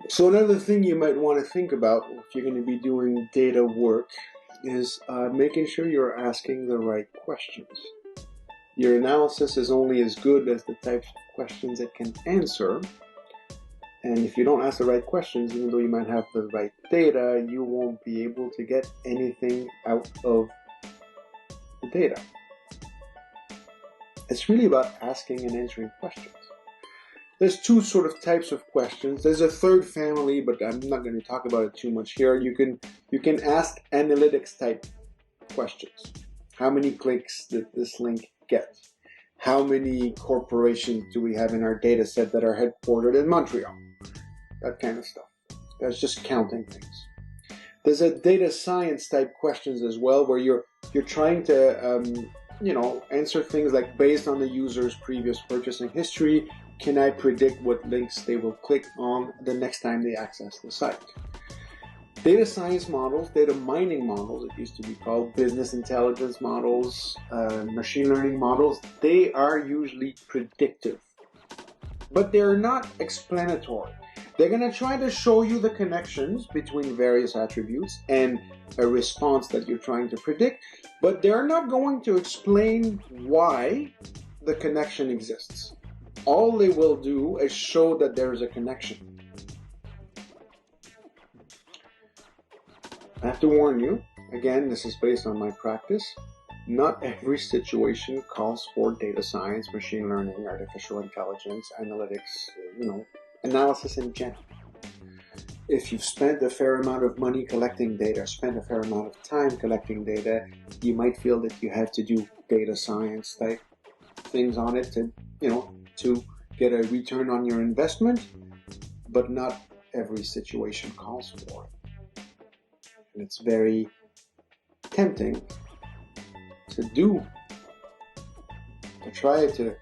So another thing you might want to think about if you're going to be doing data work is making sure you're asking the right questions. Your analysis is only as good as the types of questions it can answer. And if you don't ask the right questions, even though you might have the right data, you won't be able to get anything out of the data. It's really about asking and answering questions. There's two sort of types of questions. There's a third family, but I'm not going to talk about it too much here. You can ask analytics type questions. How many clicks did this link get? How many corporations do we have in our data set that are headquartered in Montreal? That kind of stuff. That's just counting things. There's a data science type questions as well, where you're trying to answer things like, based on the user's previous purchasing history, can I predict what links they will click on the next time they access the site? Data science models, data mining models, it used to be called, business intelligence models, machine learning models, they are usually predictive. But they're not explanatory. They're going to try to show you the connections between various attributes and a response that you're trying to predict, but they're not going to explain why the connection exists. All they will do is show that there is a connection. I have to warn you, again, this is based on my practice, not every situation calls for data science, machine learning, artificial intelligence, analytics, analysis in general. If you've spent a fair amount of money collecting data, spent a fair amount of time collecting data, you might feel that you have to do data science type things on it to get a return on your investment, but not every situation calls for it. And it's very tempting to try to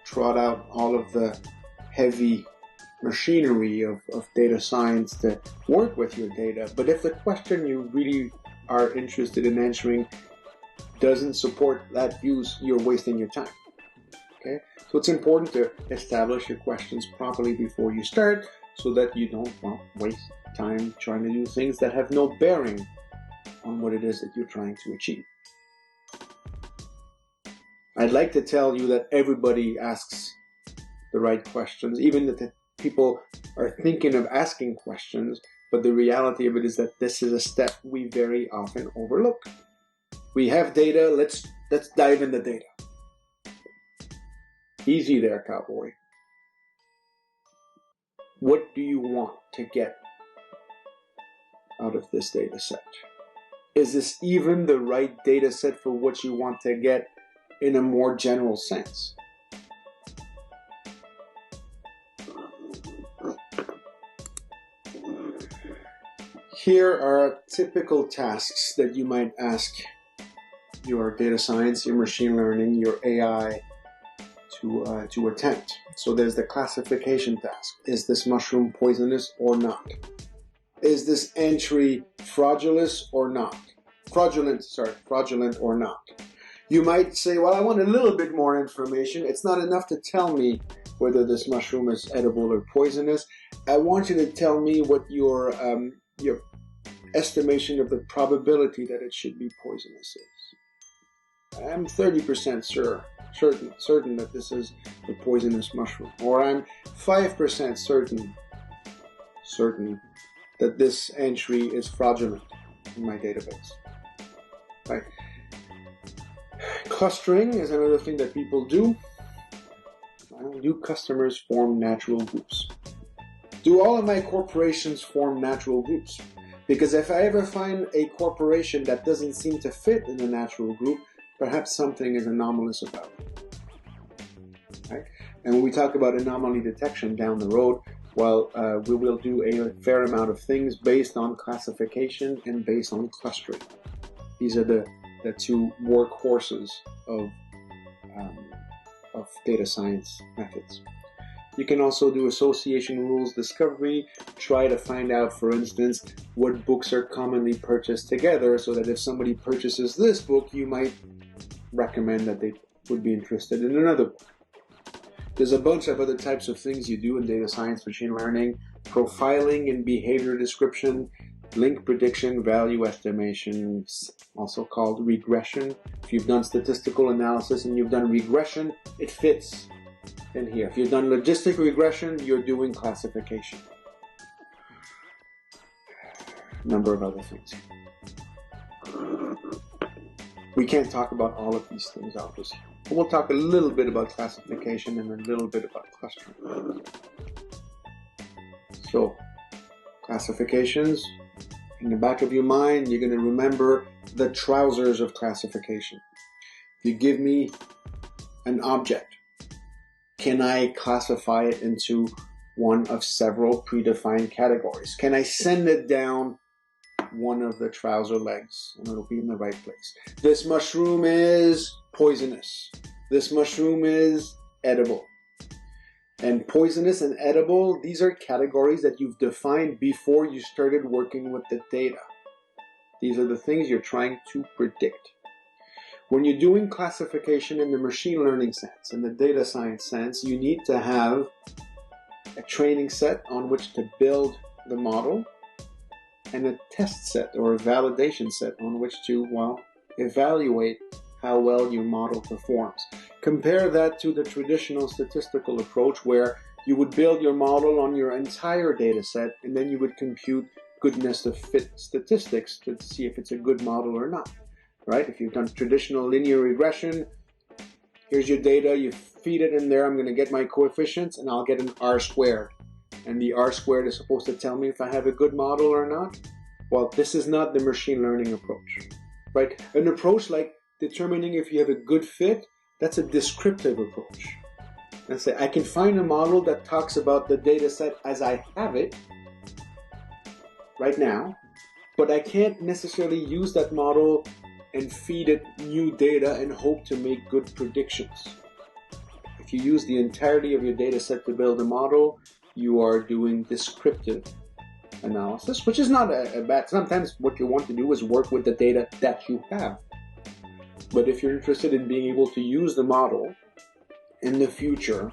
trot out all of the heavy machinery of data science to work with your data. But if the question you really are interested in answering doesn't support that views, you're wasting your time. Okay? So it's important to establish your questions properly before you start so that you don't waste time trying to do things that have no bearing on what it is that you're trying to achieve. I'd like to tell you that everybody asks the right questions, even that the people are thinking of asking questions, but the reality of it is that this is a step we very often overlook. We have data, let's dive in the data. Easy there, cowboy. What do you want to get out of this data set? Is this even the right data set for what you want to get in a more general sense? Here are typical tasks that you might ask your data science, your machine learning, your AI to attempt. So there's the classification task. Is this mushroom poisonous or not? Is this entry fraudulent or not? Fraudulent or not? You might say, well, I want a little bit more information. It's not enough to tell me whether this mushroom is edible or poisonous. I want you to tell me what your estimation of the probability that it should be poisonous is. I'm 30% certain that this is the poisonous mushroom, or I'm 5% certain that this entry is fraudulent in my database. Right? Clustering is another thing that people do. Do customers form natural groups? Do all of my corporations form natural groups? Because if I ever find a corporation that doesn't seem to fit in a natural group, perhaps something is anomalous about it. Right? And when we talk about anomaly detection down the road, well, we will do a fair amount of things based on classification and based on clustering. These are the two workhorses of data science methods. You can also do association rules discovery, try to find out, for instance, what books are commonly purchased together, so that if somebody purchases this book, you might recommend that they would be interested in another book. There's a bunch of other types of things you do in data science, machine learning, profiling and behavior description, link prediction, value estimation, also called regression. If you've done statistical analysis and you've done regression, it fits in here. If you've done logistic regression, you're doing classification. A number of other things. We can't talk about all of these things, obviously. But we'll talk a little bit about classification and a little bit about clustering. So, classifications. In the back of your mind, you're going to remember the trousers of classification. If you give me an object, can I classify it into one of several predefined categories? Can I send it down one of the trouser legs and it'll be in the right place? This mushroom is poisonous. This mushroom is edible. And poisonous and edible, these are categories that you've defined before you started working with the data. These are the things you're trying to predict. When you're doing classification in the machine learning sense, in the data science sense, you need to have a training set on which to build the model and a test set or a validation set on which to, well, evaluate how well your model performs. Compare that to the traditional statistical approach where you would build your model on your entire data set and then you would compute goodness of fit statistics to see if it's a good model or not, right? If you've done traditional linear regression, here's your data, you feed it in there, I'm going to get my coefficients and I'll get an R squared. And the R squared is supposed to tell me if I have a good model or not. Well, this is not the machine learning approach, right? An approach like determining if you have a good fit, that's a descriptive approach. And say, I can find a model that talks about the data set as I have it right now, but I can't necessarily use that model and feed it new data and hope to make good predictions. If you use the entirety of your data set to build a model, you are doing descriptive analysis, which is not a bad. Sometimes what you want to do is work with the data that you have. But if you're interested in being able to use the model in the future,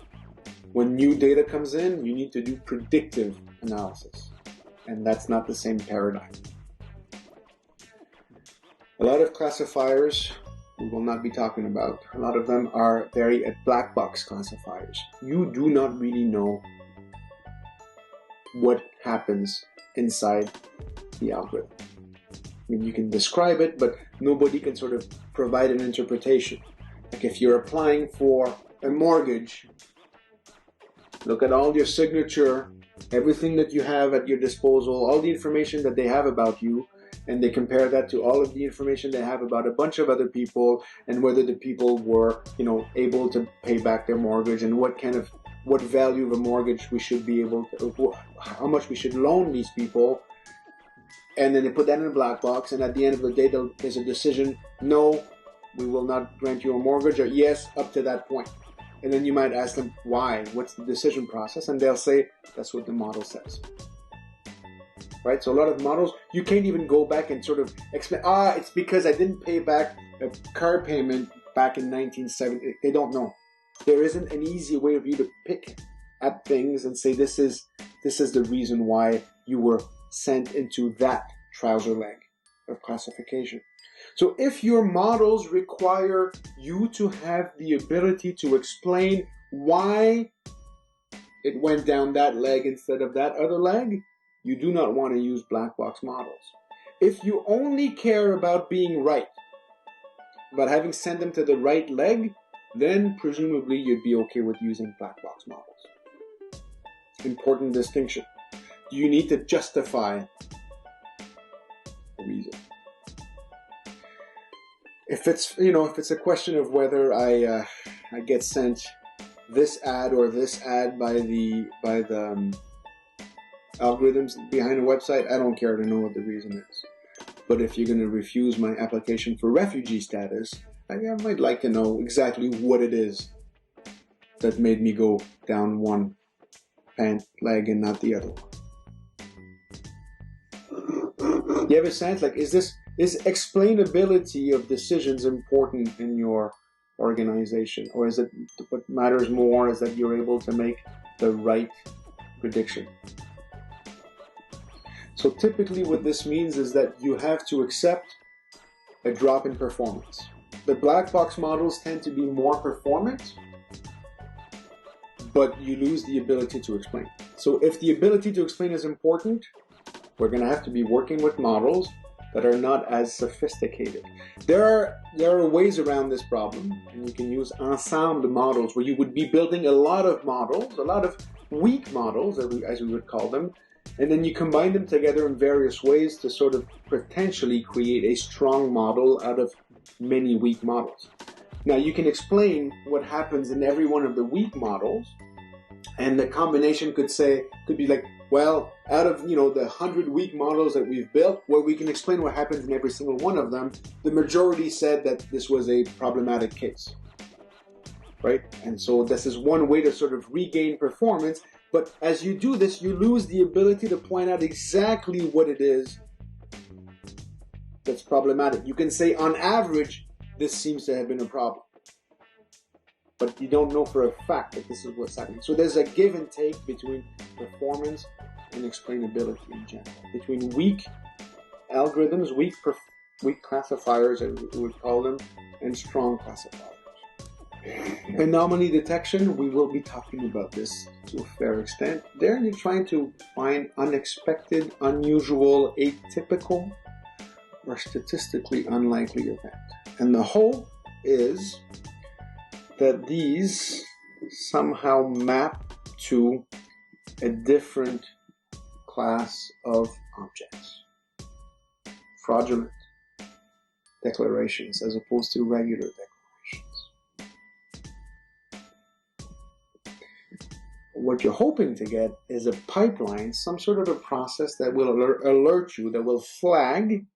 when new data comes in, you need to do predictive analysis. And that's not the same paradigm. A lot of classifiers we will not be talking about. A lot of them are very black box classifiers. You do not really know what happens inside the algorithm. I mean, you can describe it, but nobody can sort of provide an interpretation. Like if you're applying for a mortgage, look at all your signature, everything that you have at your disposal, all the information that they have about you, and they compare that to all of the information they have about a bunch of other people and whether the people were, able to pay back their mortgage and what value of a mortgage we should be able to, how much we should loan these people. And then they put that in a black box, and at the end of the day, there's a decision, no, we will not grant you a mortgage, or yes, up to that point. And then you might ask them, why? What's the decision process? And they'll say, that's what the model says. Right? So a lot of models, you can't even go back and sort of explain, it's because I didn't pay back a car payment back in 1970. They don't know. There isn't an easy way for you to pick at things and say, this is the reason why you were sent into that trouser leg of classification. So if your models require you to have the ability to explain why it went down that leg instead of that other leg, you do not want to use black box models. If you only care about being right, about having sent them to the right leg, then presumably you'd be okay with using black box models. Important distinction. You need to justify the reason. If it's a question of whether I get sent this ad or this ad by the algorithms behind a website, I don't care to know what the reason is. But if you're going to refuse my application for refugee status, I might like to know exactly what it is that made me go down one pant leg and not the other one. You have a sense, like, is explainability of decisions important in your organization? Or is it what matters more is that you're able to make the right prediction? So typically what this means is that you have to accept a drop in performance. The black box models tend to be more performant, but you lose the ability to explain. So if the ability to explain is important, we're going to have to be working with models that are not as sophisticated. There are ways around this problem, and you can use ensemble models where you would be building a lot of models, a lot of weak models, as we would call them, and then you combine them together in various ways to sort of potentially create a strong model out of many weak models. Now you can explain what happens in every one of the weak models, and the combination could be like, well, out of the 100 weak models that we've built, where we can explain what happens in every single one of them, the majority said that this was a problematic case, right? And so this is one way to sort of regain performance. But as you do this, you lose the ability to point out exactly what it is that's problematic. You can say, on average, this seems to have been a problem, but you don't know for a fact that this is what's happening. So there's a give and take between performance and explainability in general, between weak algorithms, weak classifiers, as we would call them, and strong classifiers. Anomaly detection, we will be talking about this to a fair extent. There you're trying to find unexpected, unusual, atypical, or statistically unlikely event. And the hope is that these somehow map to a different class of objects. Fraudulent declarations as opposed to regular declarations. What you're hoping to get is a pipeline, some sort of a process that will alert you, that will flag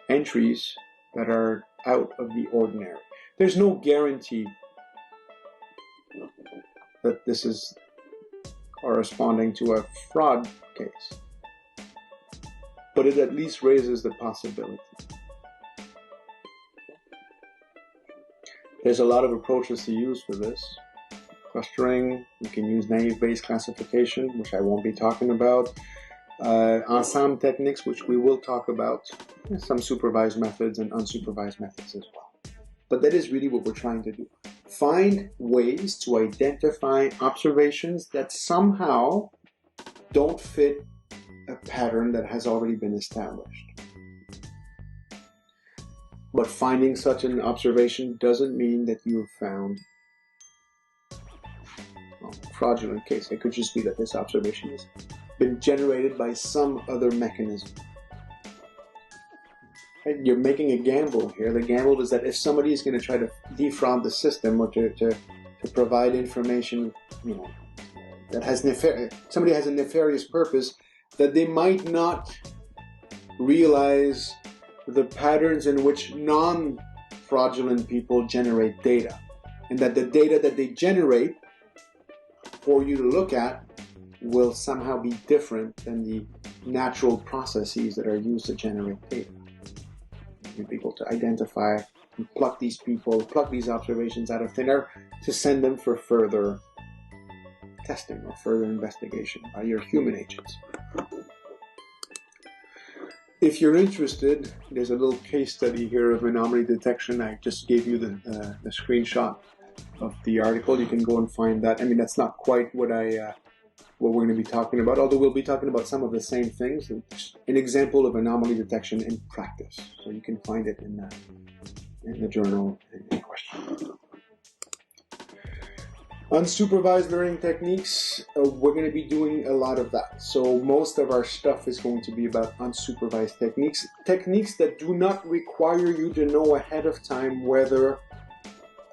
entries that are out of the ordinary. There's no guarantee that this is corresponding to a fraud case, but it at least raises the possibility. There's a lot of approaches to use for this. Clustering, you can use naive Bayes classification, which I won't be talking about. Ensemble techniques, which we will talk about. Some supervised methods and unsupervised methods as well. But that is really what we're trying to do. Find ways to identify observations that somehow don't fit a pattern that has already been established. But finding such an observation doesn't mean that you have found a fraudulent case. It could just be that this observation has been generated by some other mechanism. And you're making a gamble here. The gamble is that if somebody is going to try to defraud the system or to provide information, that has somebody has a nefarious purpose, that they might not realize the patterns in which non-fraudulent people generate data, and that the data that they generate for you to look at will somehow be different than the natural processes that are used to generate data. You'll be able to identify and pluck these observations out of thin air to send them for further testing or further investigation by your human agents. If you're interested, there's a little case study here of anomaly detection. I just gave you the screenshot of the article. You can go and find that. I mean, that's not quite what we're going to be talking about, although we'll be talking about some of the same things. An example of anomaly detection in practice. So you can find it in the journal in question. Unsupervised learning techniques, we're going to be doing a lot of that. So most of our stuff is going to be about unsupervised techniques. Techniques that do not require you to know ahead of time whether,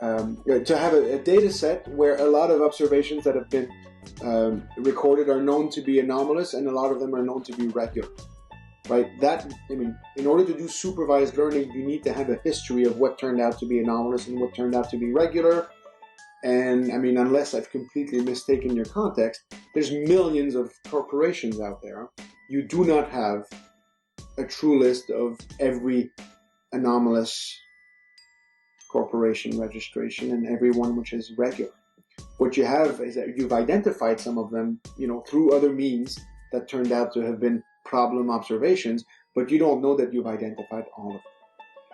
to have a data set where a lot of observations that have been recorded are known to be anomalous and a lot of them are known to be regular. Right? In order to do supervised learning, you need to have a history of what turned out to be anomalous and what turned out to be regular. And unless I've completely mistaken your context, there's millions of corporations out there. You do not have a true list of every anomalous corporation registration and every one which is regular. What you have is that you've identified some of them, through other means, that turned out to have been problem observations, but you don't know that you've identified all of them.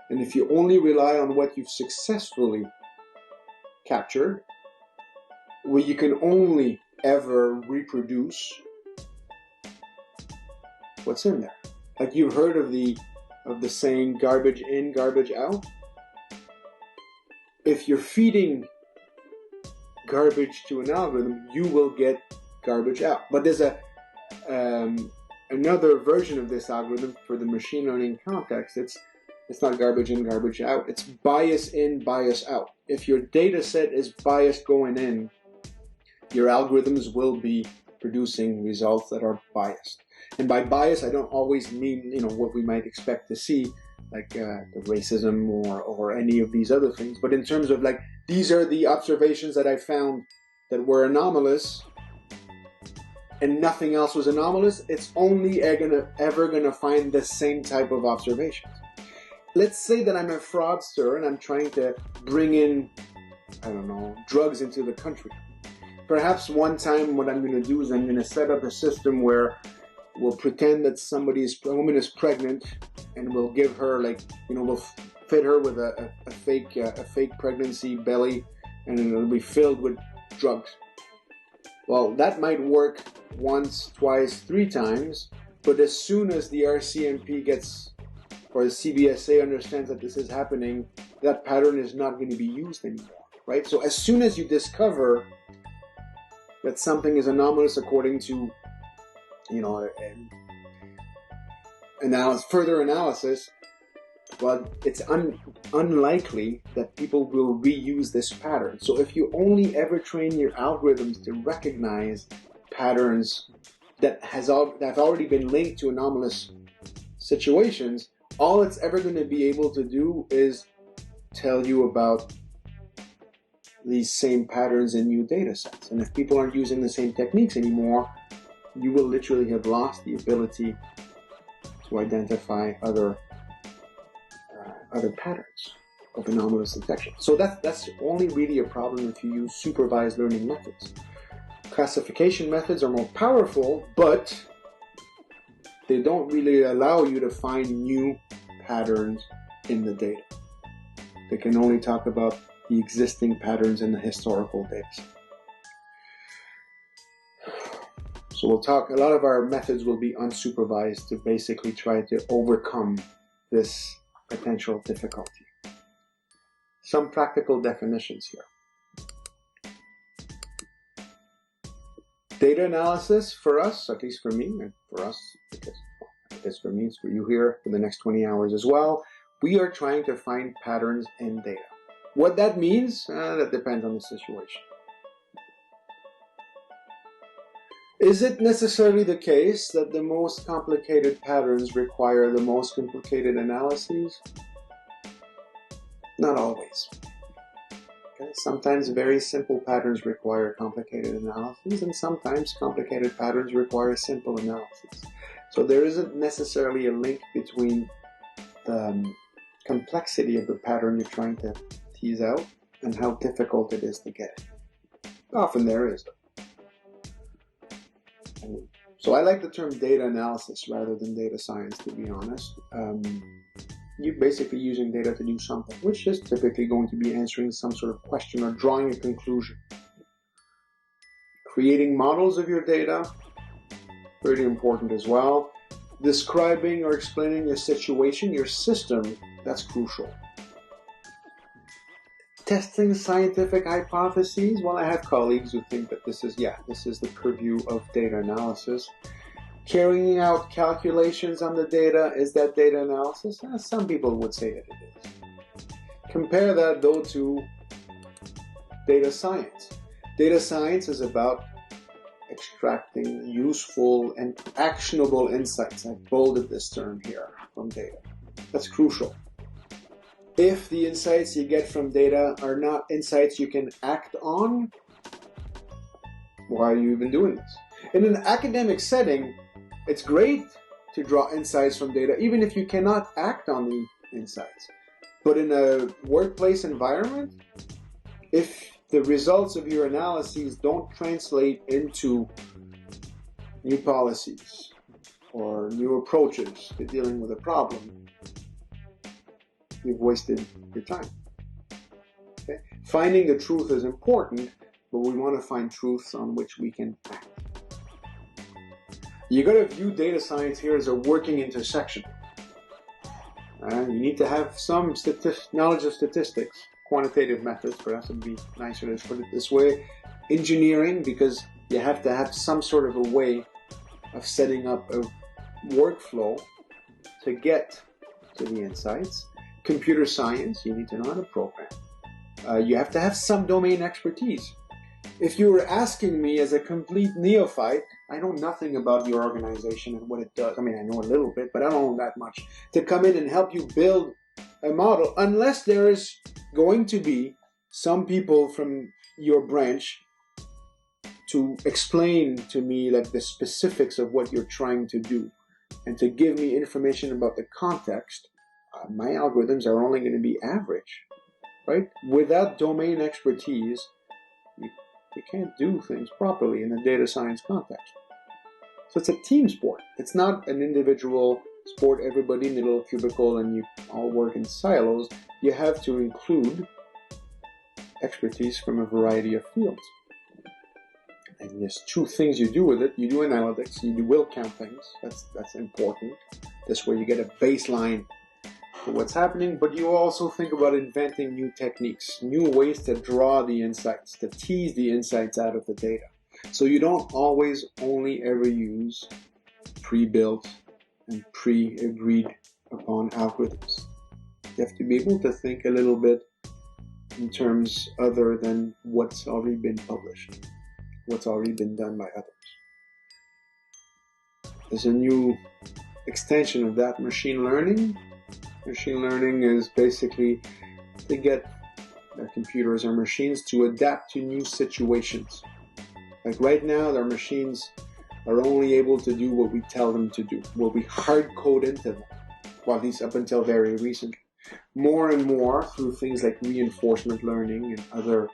And if you only rely on what you've successfully captured, well, you can only ever reproduce what's in there. Like you've heard of the saying garbage in, garbage out. If you're feeding garbage to an algorithm, you will get garbage out. But there's another version of this algorithm for the machine learning context. It's not garbage in, garbage out. It's bias in, bias out. If your data set is biased going in, your algorithms will be producing results that are biased. And by bias, I don't always mean, what we might expect to see, like the racism or any of these other things. But in terms of these are the observations that I found that were anomalous, and nothing else was anomalous, it's only ever gonna find the same type of observations. Let's say that I'm a fraudster and I'm trying to bring in, drugs into the country. Perhaps one time what I'm going to do is I'm going to set up a system where we'll pretend that a woman is pregnant, and we'll give her we'll fit her with a fake pregnancy belly, and it'll be filled with drugs. Well, that might work once, twice, 3 times, but as soon as the RCMP or the CBSA understands that this is happening, that pattern is not going to be used anymore, right? So as soon as you discover that something is anomalous according to, further analysis, well, it's unlikely that people will reuse this pattern. So if you only ever train your algorithms to recognize patterns that have already been linked to anomalous situations, all it's ever going to be able to do is tell you about these same patterns in new data sets. And if people aren't using the same techniques anymore, you will literally have lost the ability to identify other patterns of anomalous detection. So that's only really a problem if you use supervised learning methods. Classification methods are more powerful, but they don't really allow you to find new patterns in the data. They can only talk about the existing patterns in the historical data set. So a lot of our methods will be unsupervised to basically try to overcome this potential difficulty. Some practical definitions here. Data analysis for us, at least for me, and for us, because it's for me, it's for you here for the next 20 hours as well, we are trying to find patterns in data. What that means, that depends on the situation. Is it necessarily the case that the most complicated patterns require the most complicated analyses? Not always. Okay? Sometimes very simple patterns require complicated analyses, and sometimes complicated patterns require simple analyses. So there isn't necessarily a link between the complexity of the pattern you're trying to tease out and how difficult it is to get it. Often there is. So I like the term data analysis rather than data science, to be honest. You're basically using data to do something, which is typically going to be answering some sort of question or drawing a conclusion. Creating models of your data, pretty important as well. Describing or explaining your situation, your system, that's crucial. Testing scientific hypotheses. Well, I have colleagues who think that this is the purview of data analysis. Carrying out calculations on the data, is that data analysis? Some people would say that it is. Compare that, though, to data science. Data science is about extracting useful and actionable insights. I bolded this term here, from data. That's crucial. If the insights you get from data are not insights you can act on, why are you even doing this? In an academic setting, it's great to draw insights from data, even if you cannot act on the insights. But in a workplace environment, if the results of your analyses don't translate into new policies or new approaches to dealing with a problem, you've wasted your time. Okay? Finding the truth is important, but we want to find truths on which we can act. You got to view data science here as a working intersection. You need to have some knowledge of statistics, quantitative methods, perhaps it would be nicer to put it this way. Engineering, because you have to have some sort of a way of setting up a workflow to get to the insights. Computer science, you need to know how to program. You have to have some domain expertise. If you were asking me as a complete neophyte, I know nothing about your organization and what it does. I mean, I know a little bit, but I don't know that much. To come in and help you build a model, unless there is going to be some people from your branch to explain to me like the specifics of what you're trying to do and to give me information about the context, my algorithms are only going to be average, right? Without domain expertise, you can't do things properly in a data science context. So it's a team sport. It's not an individual sport, everybody in a little cubicle and you all work in silos. You have to include expertise from a variety of fields. And there's two things you do with it. You do analytics, you will count things. That's important. This way you get a baseline for what's happening, but you also think about inventing new techniques, new ways to draw the insights, to tease the insights out of the data. So you don't always only ever use pre-built and pre-agreed upon algorithms. You have to be able to think a little bit in terms other than what's already been published, what's already been done by others. There's a new extension of that, machine learning. Machine learning is basically to get their computers or machines to adapt to new situations. Like right now, their machines are only able to do what we tell them to do, what we hard code into them, well, at least up until very recently. More and more, through things like reinforcement learning and other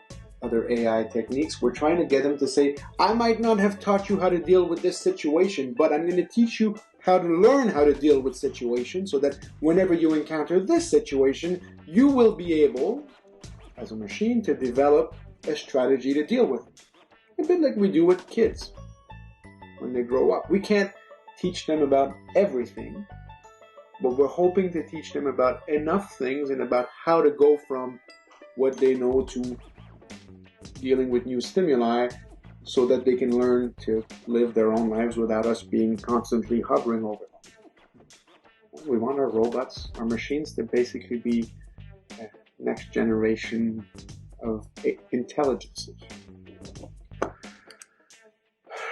AI techniques, we're trying to get them to say, I might not have taught you how to deal with this situation, but I'm going to teach you how to learn how to deal with situations so that whenever you encounter this situation, you will be able, as a machine, to develop a strategy to deal with it. A bit like we do with kids when they grow up. We can't teach them about everything, but we're hoping to teach them about enough things and about how to go from what they know to dealing with new stimuli so that they can learn to live their own lives without us being constantly hovering over them. We want our robots, our machines, to basically be a next generation of intelligences.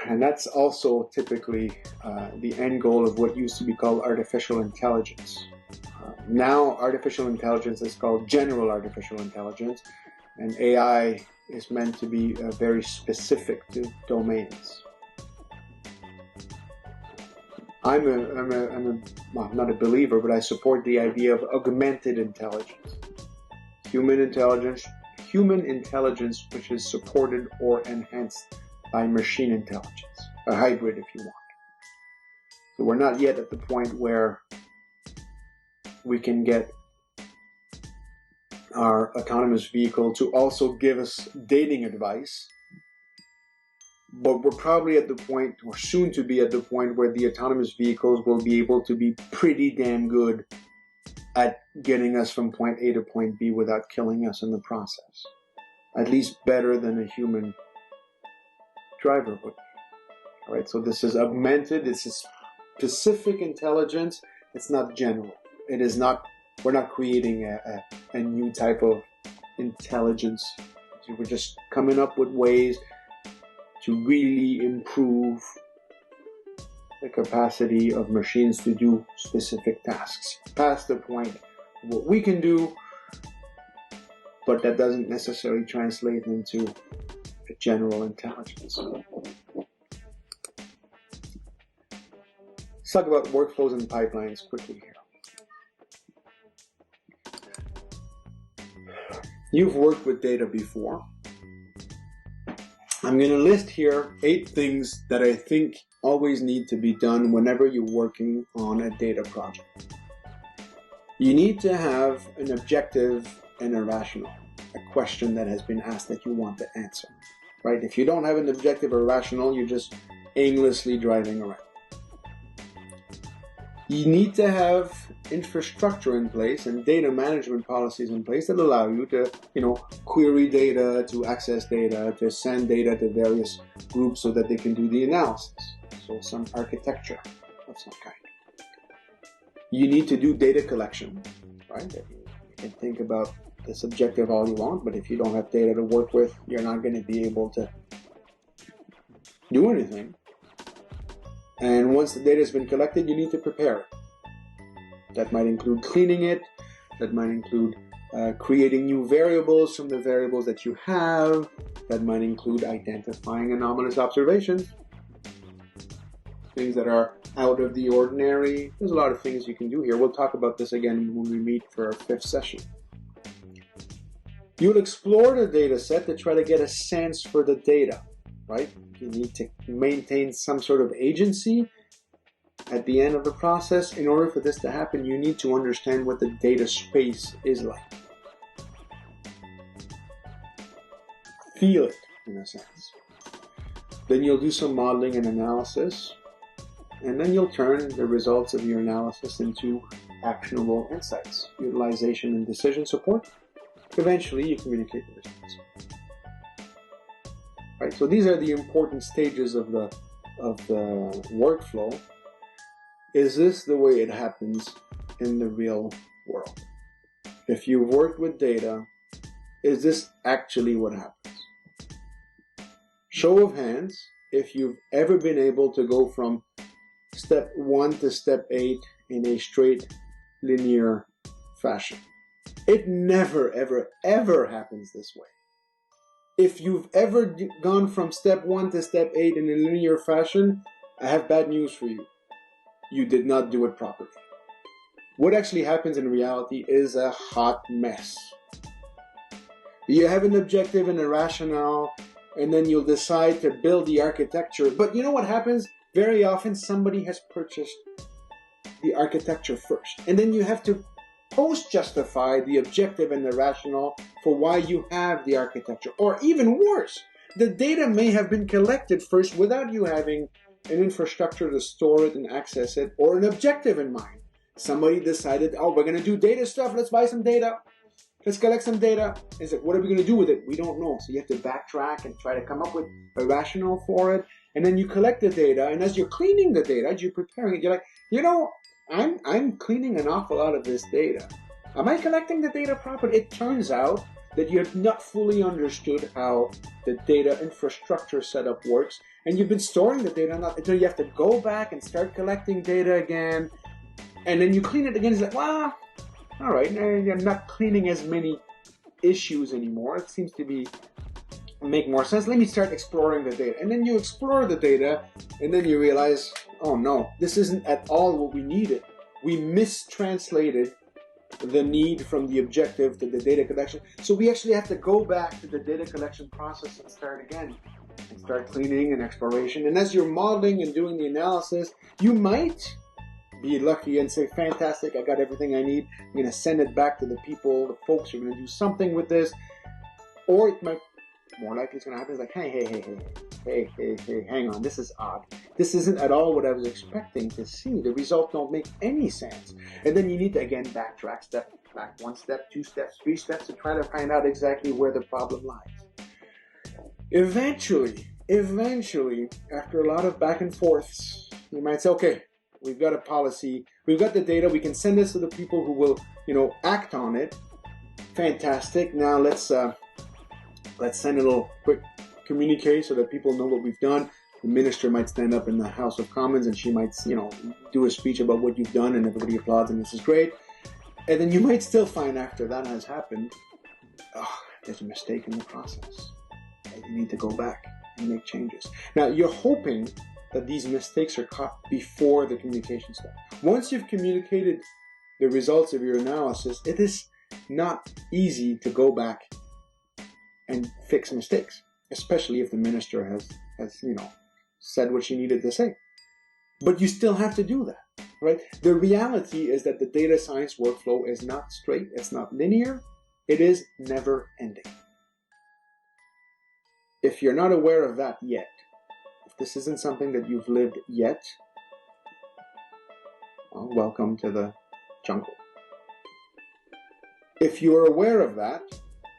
And that's also typically the end goal of what used to be called artificial intelligence. Now artificial intelligence is called general artificial intelligence, and AI is meant to be very specific to domains. I'm not a believer, but I support the idea of augmented intelligence. Human intelligence which is supported or enhanced by machine intelligence, a hybrid if you want. So we're not yet at the point where we can get our autonomous vehicle to also give us dating advice, but we're probably at the point, or soon to be at the point, where the autonomous vehicles will be able to be pretty damn good at getting us from point A to point B without killing us in the process. At least better than a human driver would. All right, so this is augmented, it's a specific intelligence, it's not general. It is not, we're not creating a new type of intelligence. We're just coming up with ways to really improve the capacity of machines to do specific tasks. Past the point of what we can do, but that doesn't necessarily translate into a general intelligence. Let's talk about workflows and pipelines quickly here. You've worked with data before. I'm going to list here 8 things that I think always need to be done whenever you're working on a data project. You need to have an objective and a rational, a question that has been asked that you want to answer, right? If you don't have an objective or rational, you're just aimlessly driving around. You need to have infrastructure in place and data management policies in place that allow you to, query data, to access data, to send data to various groups so that they can do the analysis. So some architecture of some kind. You need to do data collection, right? You can think about the subjective all you want, but if you don't have data to work with, you're not going to be able to do anything. And once the data has been collected, you need to prepare it. That might include cleaning it. That might include creating new variables from the variables that you have. That might include identifying anomalous observations. Things that are out of the ordinary. There's a lot of things you can do here. We'll talk about this again when we meet for our 5th session. You'll explore the data set to try to get a sense for the data, right? You need to maintain some sort of agency at the end of the process. In order for this to happen, you need to understand what the data space is like. Feel it, in a sense. Then you'll do some modeling and analysis, and then you'll turn the results of your analysis into actionable insights, utilization and decision support. Eventually, you communicate the results. Right? So these are the important stages of the workflow. Is this the way it happens in the real world? If you've worked with data, is this actually what happens? Show of hands, if you've ever been able to go from step 1 to step 8 in a straight linear fashion. It never, ever, ever happens this way. If you've ever gone from step 1 to step 8 in a linear fashion, I have bad news for you. You did not do it properly. What actually happens in reality is a hot mess. You have an objective and a rationale, and then you'll decide to build the architecture. But you know what happens? Very often somebody has purchased the architecture first. And then you have to post-justify the objective and the rationale for why you have the architecture. Or even worse, the data may have been collected first without you having an infrastructure to store it and access it, or an objective in mind. Somebody decided, oh, we're going to do data stuff, let's buy some data. Let's collect some data. Is it, what are we going to do with it? We don't know. So you have to backtrack and try to come up with a rationale for it. And then you collect the data, and as you're cleaning the data, as you're preparing it, you're like, I'm cleaning an awful lot of this data. Am I collecting the data properly? It turns out that you have not fully understood how the data infrastructure setup works, and you've been storing the data until you have to go back and start collecting data again, and then you clean it again. It's like, well, all right, I'm not cleaning as many issues anymore. It seems to make more sense. Let me start exploring the data. And then you explore the data, and then you realize, oh no, this isn't at all what we needed. We mistranslated the need from the objective to the data collection. So we actually have to go back to the data collection process and start again. And start cleaning and exploration. And as you're modeling and doing the analysis, you might be lucky and say, fantastic, I got everything I need. I'm going to send it back to the people, the folks who are going to do something with this. Or it might, more likely it's going to happen, it's like, hey, hang on, this is odd. This isn't at all what I was expecting to see. The results don't make any sense. And then you need to, again, backtrack, step back 1 step, 2 steps, 3 steps to try to find out exactly where the problem lies. Eventually, after a lot of back and forths, you might say, okay, we've got a policy, we've got the data, we can send this to the people who will, act on it. Fantastic. Now let's send a little quick communique so that people know what we've done. The minister might stand up in the House of Commons and she might, do a speech about what you've done, and everybody applauds and this is great. And then you might still find after that has happened, there's a mistake in the process. You need to go back and make changes. Now, you're hoping that these mistakes are caught before the communication step. Once you've communicated the results of your analysis, it is not easy to go back and fix mistakes. especially if the minister has said what she needed to say. But you still have to do that, right? The reality is that the data science workflow is not straight, it's not linear, it is never ending. If you're not aware of that yet, if this isn't something that you've lived yet, well, welcome to the jungle. If you're aware of that,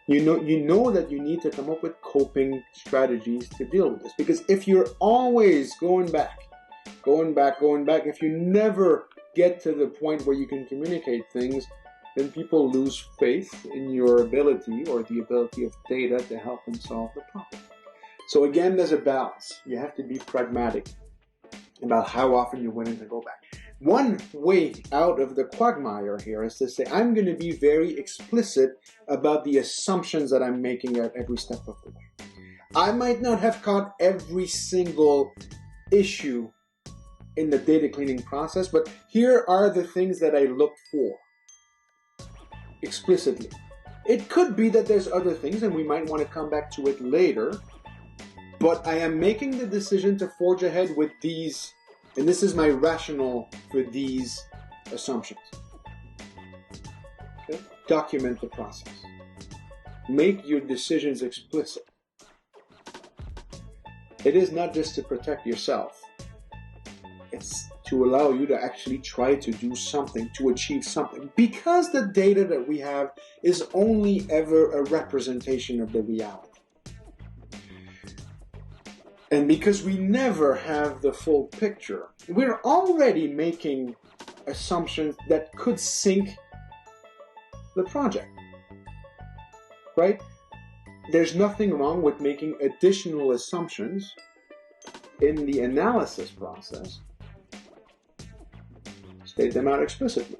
you know that you need to come up with coping strategies to deal with this. Because if you're always going back, if you never get to the point where you can communicate things, then people lose faith in your ability or the ability of data to help them solve the problem. So again, there's a balance. You have to be pragmatic about how often you're willing to go back. One way out of the quagmire here is to say, I'm going to be very explicit about the assumptions that I'm making at every step of the way. I might not have caught every single issue in the data cleaning process, but here are the things that I look for explicitly. It could be that there's other things and we might want to come back to it later, but I am making the decision to forge ahead with these, and this is my rationale for these assumptions. Okay? Document the process. Make your decisions explicit. It is not just to protect yourself. It's to allow you to actually try to do something, to achieve something. Because the data that we have is only ever a representation of the reality. And because we never have the full picture, we're already making assumptions that could sink the project. Right? There's nothing wrong with making additional assumptions in the analysis process. State them out explicitly.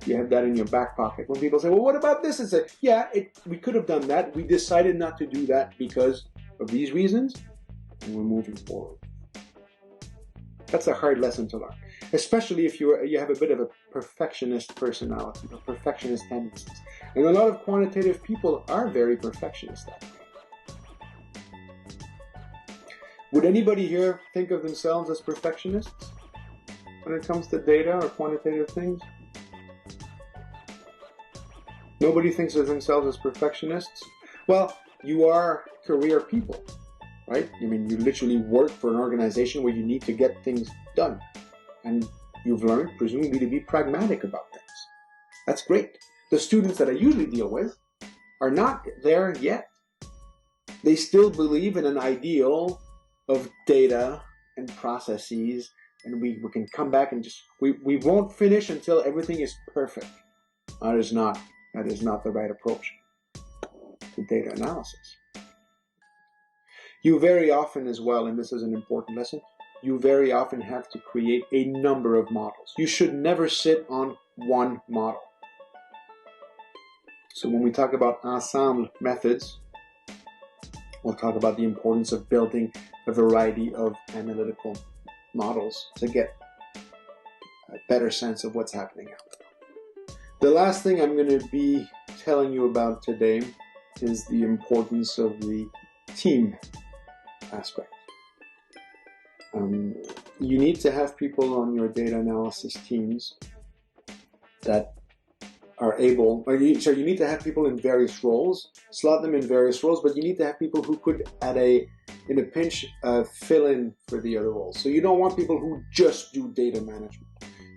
You have that in your back pocket. When people say, well, what about this? It's like, yeah, we could have done that. We decided not to do that because of these reasons, and we're moving forward. That's a hard lesson to learn, especially if you have a bit of a perfectionist personality or perfectionist tendencies. And a lot of quantitative people are very perfectionist that way. Would anybody here think of themselves as perfectionists when it comes to data or quantitative things? Nobody thinks of themselves as perfectionists? Well, you are career people, right? I mean, you literally work for an organization where you need to get things done. And you've learned, presumably, to be pragmatic about things. That's great. The students that I usually deal with are not there yet. They still believe in an ideal of data and processes, and we can come back and we won't finish until everything is perfect. That is not the right approach to data analysis. You very often as well, and this is an important lesson, you very often have to create a number of models. You should never sit on one model. So when we talk about ensemble methods, we'll talk about the importance of building a variety of analytical models to get a better sense of what's happening out there. The last thing I'm going to be telling you about today is the importance of the team aspect. You need to have people on your data analysis teams that are able, you need to have people in various roles, slot them in various roles, but you need to have people who could, in a pinch, fill in for the other roles. So you don't want people who just do data management.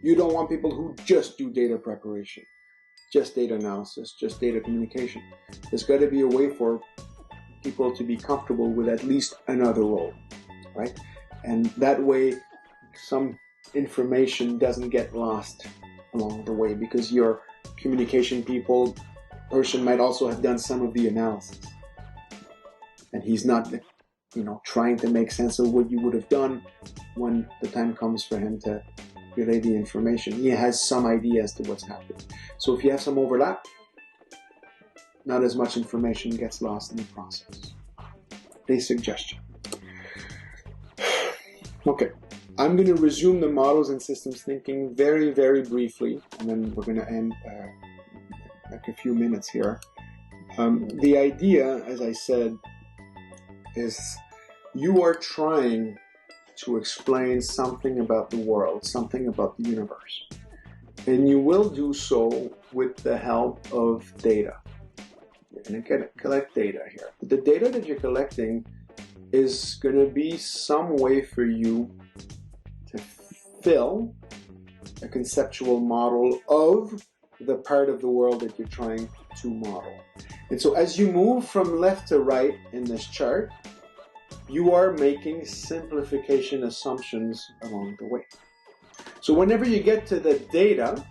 You don't want people who just do data preparation, just data analysis, just data communication. There's got to be a way for people to be comfortable with at least another role, right? And that way, some information doesn't get lost along the way, because your communication person might also have done some of the analysis, and he's not, trying to make sense of what you would have done when the time comes for him to relay the information. He has some idea as to what's happening. So if you have some overlap, not as much information gets lost in the process. A suggestion. Okay, I'm going to resume the models and systems thinking very, very briefly, and then we're going to end like a few minutes here. The idea, as I said, is you are trying to explain something about the world, something about the universe. And you will do so with the help of data. You're going to collect data here. But the data that you're collecting is going to be some way for you to fill a conceptual model of the part of the world that you're trying to model. And so as you move from left to right in this chart, you are making simplification assumptions along the way. So whenever you get to the data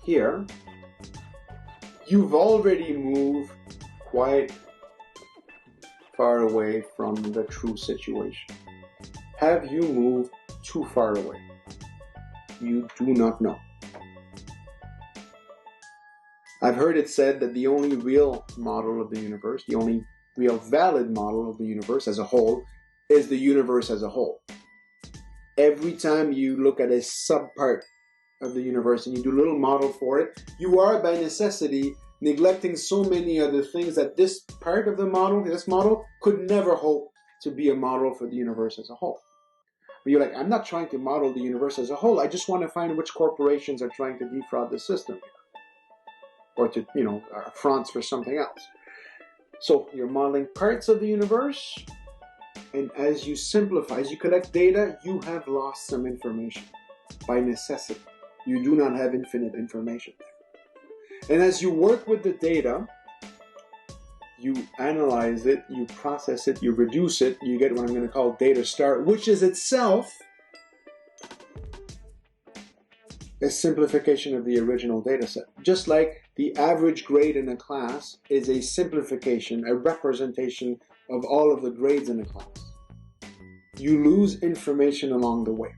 here, you've already moved quite far away from the true situation. Have you moved too far away? You do not know. I've heard it said that the only real model of the universe, the only real valid model of the universe as a whole, is the universe as a whole. Every time you look at a subpart of the universe and you do a little model for it, you are by necessity neglecting so many other things that this part of the model, this model, could never hope to be a model for the universe as a whole. But you're like, I'm not trying to model the universe as a whole. I just want to find which corporations are trying to defraud the system or to, fronts for something else. So you're modeling parts of the universe, and as you simplify, as you collect data, you have lost some information by necessity. You do not have infinite information there. And as you work with the data, you analyze it, you process it, you reduce it, you get what I'm going to call data start, which is itself a simplification of the original data set. Just like the average grade in a class is a simplification, a representation of all of the grades in a class. You lose information along the way.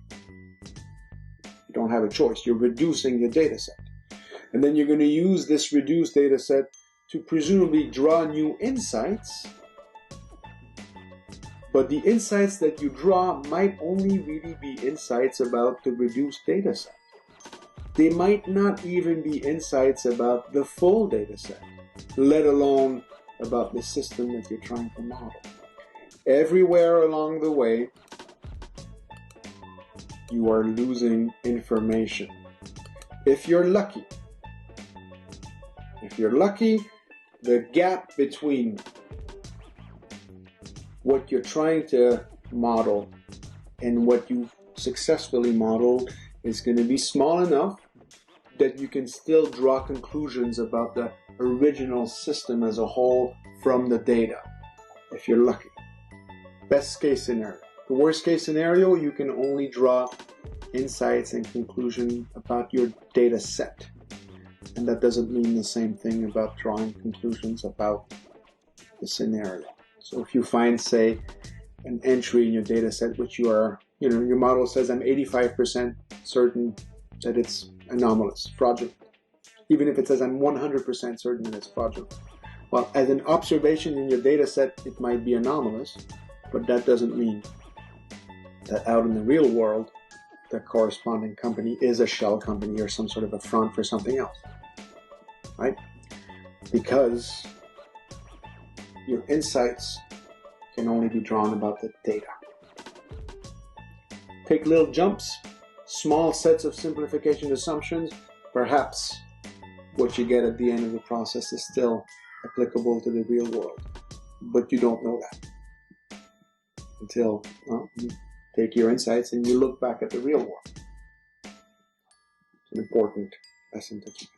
You don't have a choice. You're reducing your data set. And then you're going to use this reduced data set to presumably draw new insights. But the insights that you draw might only really be insights about the reduced data set. They might not even be insights about the full data set, let alone about the system that you're trying to model. Everywhere along the way, you are losing information. If you're lucky, the gap between what you're trying to model and what you've successfully modeled is going to be small enough that you can still draw conclusions about the original system as a whole from the data, if you're lucky. Best case scenario. The worst case scenario, you can only draw insights and conclusions about your data set. And that doesn't mean the same thing about drawing conclusions about the scenario. So if you find, say, an entry in your data set which you are, your model says I'm 85% certain that it's anomalous, fraudulent. Even if it says I'm 100% certain that it's fraudulent. Well, as an observation in your data set, it might be anomalous, but that doesn't mean that out in the real world, the corresponding company is a shell company or some sort of a front for something else, right? Because your insights can only be drawn about the data. Take little jumps, small sets of simplification assumptions. Perhaps what you get at the end of the process is still applicable to the real world, but you don't know that until you take your insights and you look back at the real world. It's an important lesson to keep.